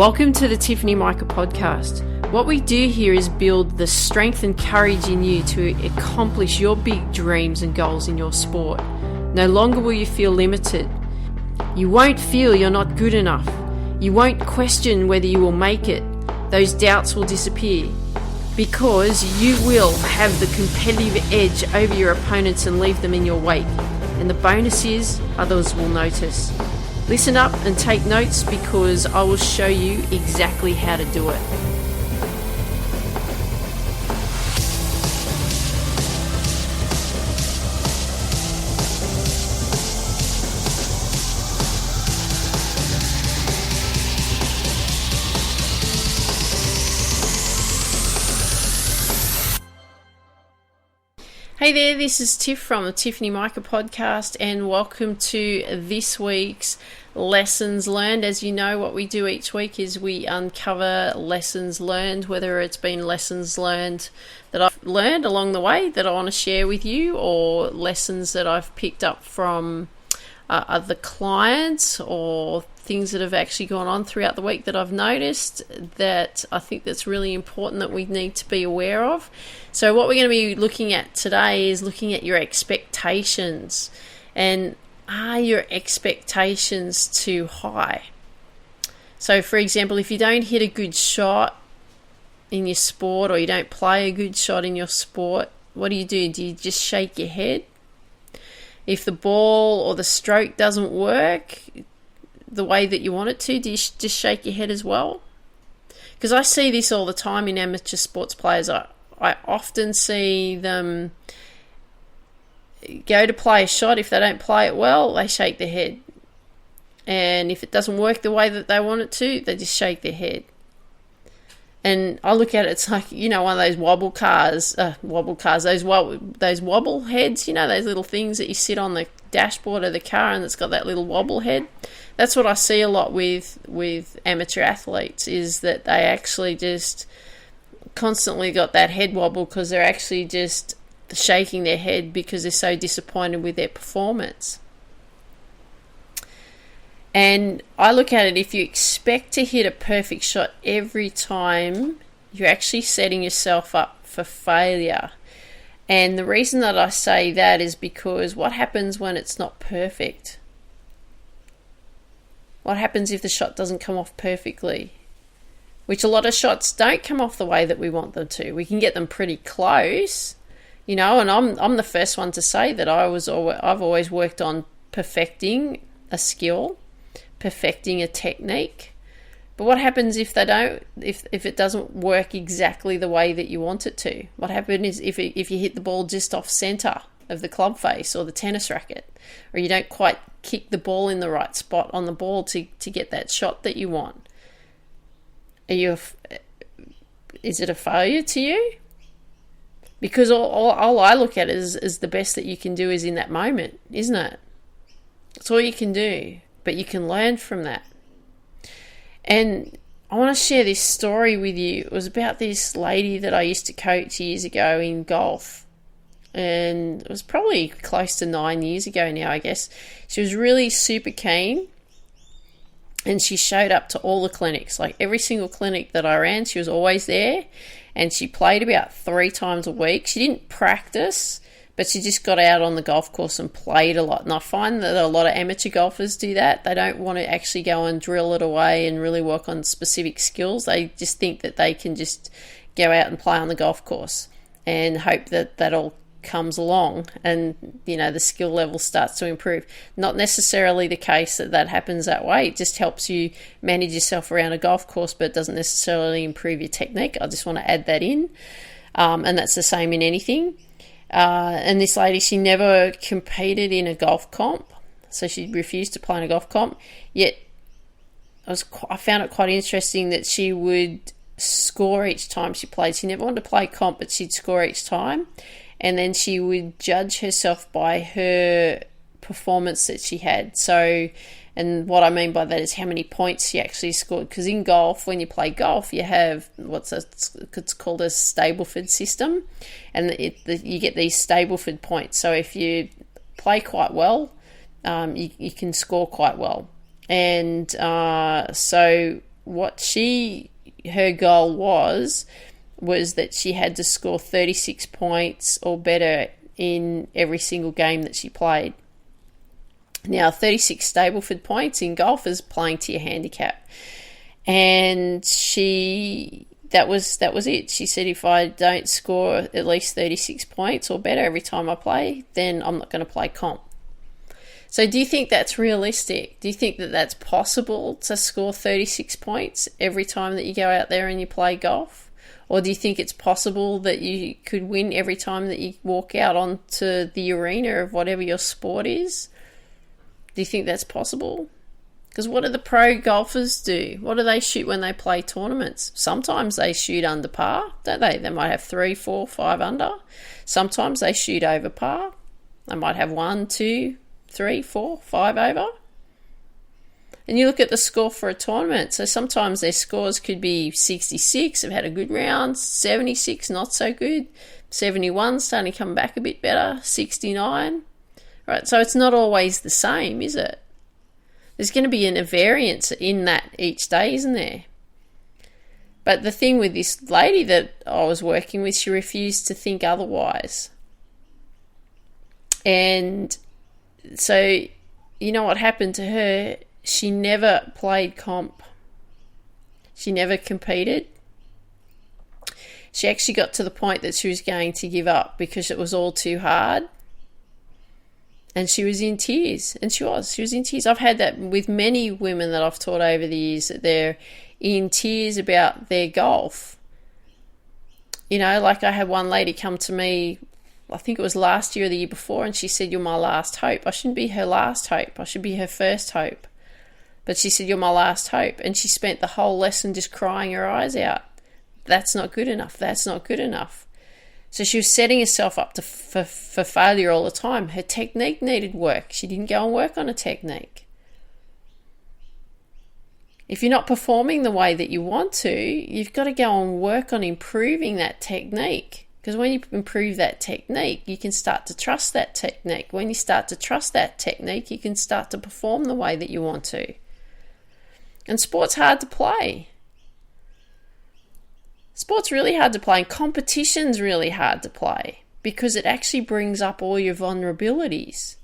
Welcome to the Tiffany Mika podcast. What we do here is build the strength and courage in you to accomplish your big dreams and goals in your sport. No longer will you feel limited. You won't feel you're not good enough. You won't question whether you will make it. Those doubts will disappear because you will have the competitive edge over your opponents and leave them in your wake. And the bonus is others will notice. Listen up and take notes because I will show you exactly how to do it. Hey there, this is Tiff from the Tiffany Mika podcast and welcome to this week's Lessons Learned. As you know, what we do each week is we uncover lessons learned, whether it's been lessons learned that I've learned along the way that I want to share with you, or lessons that I've picked up from other clients, or things that have actually gone on throughout the week that I've noticed that I think that's really important that we need to be aware of. So what we're going to be looking at today is looking at your expectations, and are your expectations too high? So for example, if you don't hit a good shot in your sport, or you don't play a good shot in your sport, what do? Do you just shake your head? If the ball or the stroke doesn't work the way that you want it to, do you just shake your head as well? Because I see this all the time in amateur sports players. I often see them go to play a shot. If they don't play it well, they shake their head. And if it doesn't work the way that they want it to, they just shake their head. And I look at it, it's like, one of those wobble cars, those wobble heads, those little things that you sit on the dashboard of the car and it's got that little wobble head. That's what I see a lot with amateur athletes, is that they actually just constantly got that head wobble because they're actually just shaking their head because they're so disappointed with their performance. And I look at it, if you expect to hit a perfect shot every time, you're actually setting yourself up for failure. And the reason that I say that is because what happens when it's not perfect? What happens if the shot doesn't come off perfectly? Which a lot of shots don't come off the way that we want them to. We can get them pretty close, and I'm the first one to say that I've always worked on perfecting a skill, perfecting a technique. But what happens if they don't? If it doesn't work exactly the way that you want it to? What happens is if you hit the ball just off center of the club face or the tennis racket, or you don't quite kick the ball in the right spot on the ball to get that shot that you want? Is it a failure to you? Because all I look at is the best that you can do is in that moment, isn't it? That's all you can do, but you can learn from that. And I want to share this story with you. It was about this lady that I used to coach years ago in golf. And it was probably close to 9 years ago now, I guess. She was really super keen. And she showed up to all the clinics. Like every single clinic that I ran, she was always there. And she played about 3 times a week. She didn't practice, but she just got out on the golf course and played a lot. And I find that a lot of amateur golfers do that. They don't want to actually go and drill it away and really work on specific skills. They just think that they can just go out and play on the golf course and hope that that all comes along and the skill level starts to improve. Not necessarily the case that happens that way. It just helps you manage yourself around a golf course, but it doesn't necessarily improve your technique. I just want to add that in, and that's the same in anything. And this lady, she never competed in a golf comp, so she refused to play in a golf comp. Yet I found it quite interesting that she would score each time she played. She never wanted to play comp, but she'd score each time. And then she would judge herself by her performance that she had. So, and what I mean by that is how many points she actually scored. Because in golf, when you play golf, you have it's called a Stableford system. And you get these Stableford points. So if you play quite well, you can score quite well. And so her goal was that she had to score 36 points or better in every single game that she played. Now, 36 Stableford points in golf is playing to your handicap. And that was it. She said, if I don't score at least 36 points or better every time I play, then I'm not going to play comp. So do you think that's realistic? Do you think that that's possible to score 36 points every time that you go out there and you play golf? Or do you think it's possible that you could win every time that you walk out onto the arena of whatever your sport is? Do you think that's possible? Because what do the pro golfers do? What do they shoot when they play tournaments? Sometimes they shoot under par, don't they? They might have 3, 4, 5 under. Sometimes they shoot over par. They might have 1, 2, 3, 4, 5 over. And you look at the score for a tournament. So sometimes their scores could be 66, have had a good round, 76, not so good, 71, starting to come back a bit better, 69. Right, so it's not always the same, is it? There's going to be a variance in that each day, isn't there? But the thing with this lady that I was working with, she refused to think otherwise. And so, you know what happened to her? She never played comp. She never competed. She actually got to the point that she was going to give up because it was all too hard. And she was in tears. And she was in tears. I've had that with many women that I've taught over the years, that they're in tears about their golf. You know, like I had one lady come to me, I think it was last year or the year before, and she said, "You're my last hope." I shouldn't be her last hope. I should be her first hope. But she said, "You're my last hope." And she spent the whole lesson just crying her eyes out. That's not good enough. That's not good enough. So she was setting herself up for failure all the time. Her technique needed work. She didn't go and work on a technique. If you're not performing the way that you want to, you've got to go and work on improving that technique. Because when you improve that technique, you can start to trust that technique. When you start to trust that technique, you can start to perform the way that you want to. And sport's hard to play. Sport's really hard to play, and competition's really hard to play because it actually brings up all your vulnerabilities.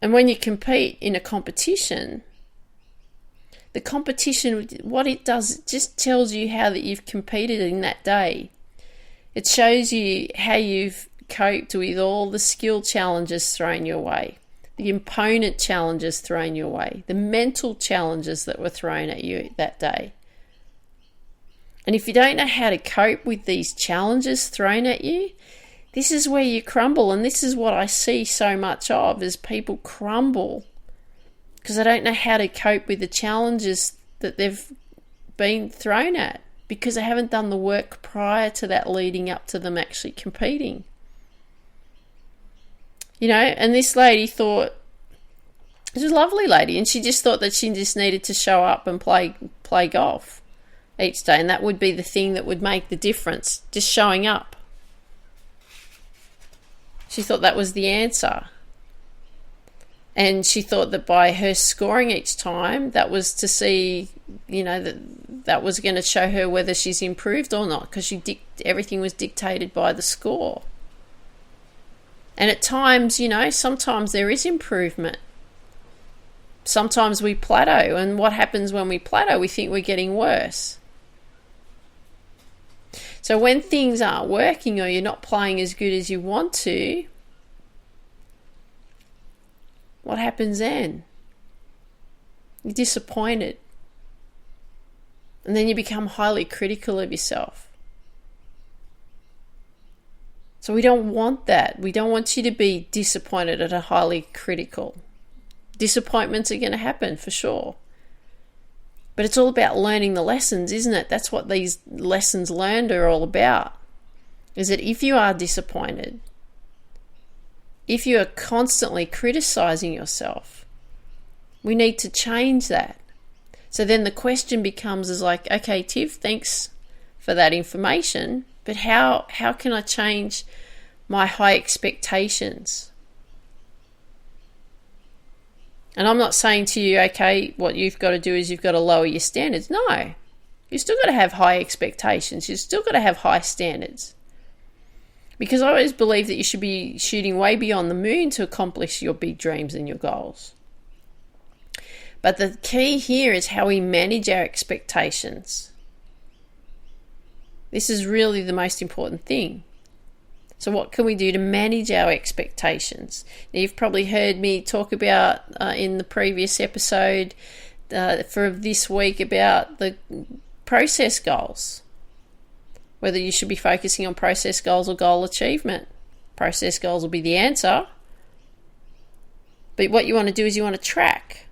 And when you compete in a competition, the competition, what it does, it just tells you how that you've competed in that day. It shows you how you've coped with all the skill challenges thrown your way, the opponent challenges thrown your way, the mental challenges that were thrown at you that day. And if you don't know how to cope with these challenges thrown at you, this is where you crumble. And this is what I see so much of, is people crumble because they don't know how to cope with the challenges that they've been thrown at, because they haven't done the work prior to that leading up to them actually competing. You know, and this lady thought, it was a lovely lady, and she just thought that she just needed to show up and play golf each day, and that would be the thing that would make the difference, just showing up. She thought that was the answer. And she thought that by her scoring each time, that was to see, you know, that was going to show her whether she's improved or not, because everything was dictated by the score. And at times, you know, sometimes there is improvement. Sometimes we plateau, and what happens when we plateau? We think we're getting worse. So when things aren't working or you're not playing as good as you want to, what happens then? You're disappointed. And then you become highly critical of yourself. So we don't want that. We don't want you to be disappointed and highly critical. Disappointments are going to happen for sure. But it's all about learning the lessons, isn't it? That's what these lessons learned are all about. Is that if you are disappointed, if you are constantly criticizing yourself, we need to change that. So then the question becomes is like, okay, Tiff, thanks for that information, but how can I change my high expectations? And I'm not saying to you, okay, what you've got to do is you've got to lower your standards. No. You've still got to have high expectations. You've still got to have high standards. Because I always believe that you should be shooting way beyond the moon to accomplish your big dreams and your goals. But the key here is how we manage our expectations. This is really the most important thing. So what can we do to manage our expectations? Now, you've probably heard me talk about in the previous episode for this week about the process goals. Whether you should be focusing on process goals or goal achievement. Process goals will be the answer. But what you want to do is you want to track.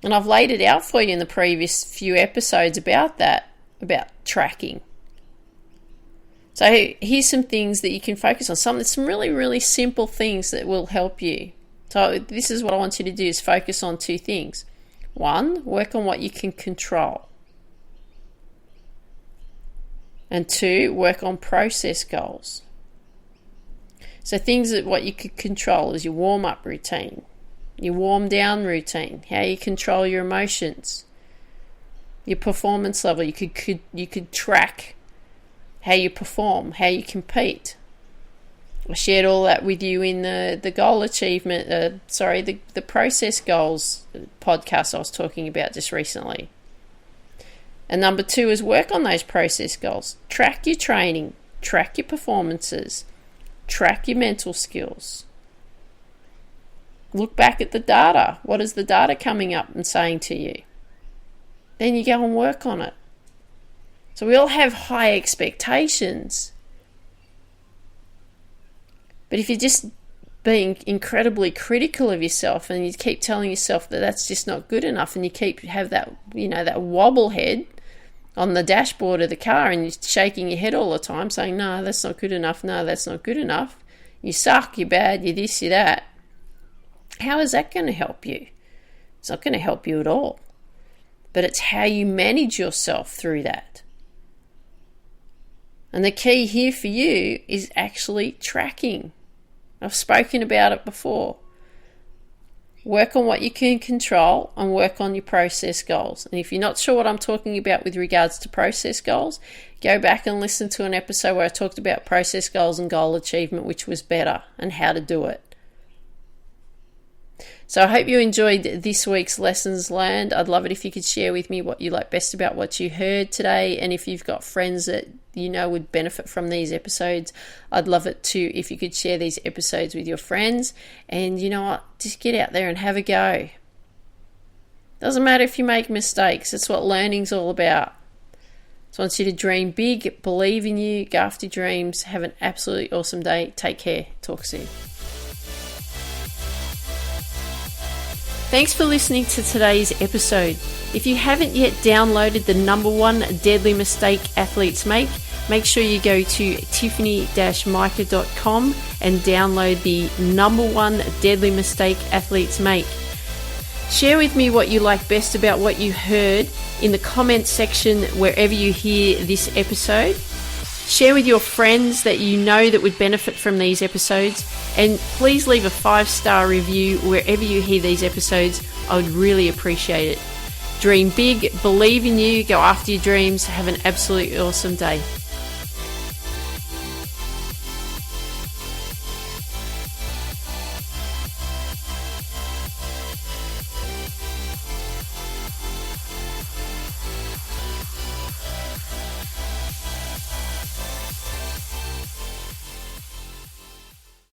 And I've laid it out for you in the previous few episodes about that, about tracking. So here's some things that you can focus on. Some really, really simple things that will help you. So this is what I want you to do, is focus on two things. One, work on what you can control. And two, work on process goals. So things that what you could control is your warm-up routine, your warm-down routine, how you control your emotions, your performance level. You could track how you perform, how you compete. I shared all that with you in the goal achievement, the process goals podcast I was talking about just recently. And number two is work on those process goals. Track your training, track your performances, track your mental skills. Look back at the data. What is the data coming up and saying to you? Then you go and work on it. So we all have high expectations. But if you're just being incredibly critical of yourself and you keep telling yourself that that's just not good enough, and you have that, that wobble head on the dashboard of the car and you're shaking your head all the time saying, no, that's not good enough, no, that's not good enough. You suck, you're bad, you're this, you're that. How is that going to help you? It's not going to help you at all. But it's how you manage yourself through that. And the key here for you is actually tracking. I've spoken about it before. Work on what you can control and work on your process goals. And if you're not sure what I'm talking about with regards to process goals, go back and listen to an episode where I talked about process goals and goal achievement, which was better, and how to do it. So I hope you enjoyed this week's Lessons Learned. I'd love it if you could share with me what you like best about what you heard today. And if you've got friends that would benefit from these episodes, I'd love it too if you could share these episodes with your friends. And you know what? Just get out there and have a go. Doesn't matter if you make mistakes. That's what learning's all about. So I want you to dream big, believe in you, go after your dreams. Have an absolutely awesome day. Take care. Talk soon. Thanks for listening to today's episode. If you haven't yet downloaded the #1 deadly mistake athletes make sure you go to tiffany-mika.com and download the #1 deadly mistake athletes make. Share with me what you like best about what you heard in the comments section wherever you hear this episode. Share with your friends that you know that would benefit from these episodes, and please leave a 5-star review wherever you hear these episodes. I would really appreciate it. Dream big, believe in you, go after your dreams. Have an absolutely awesome day.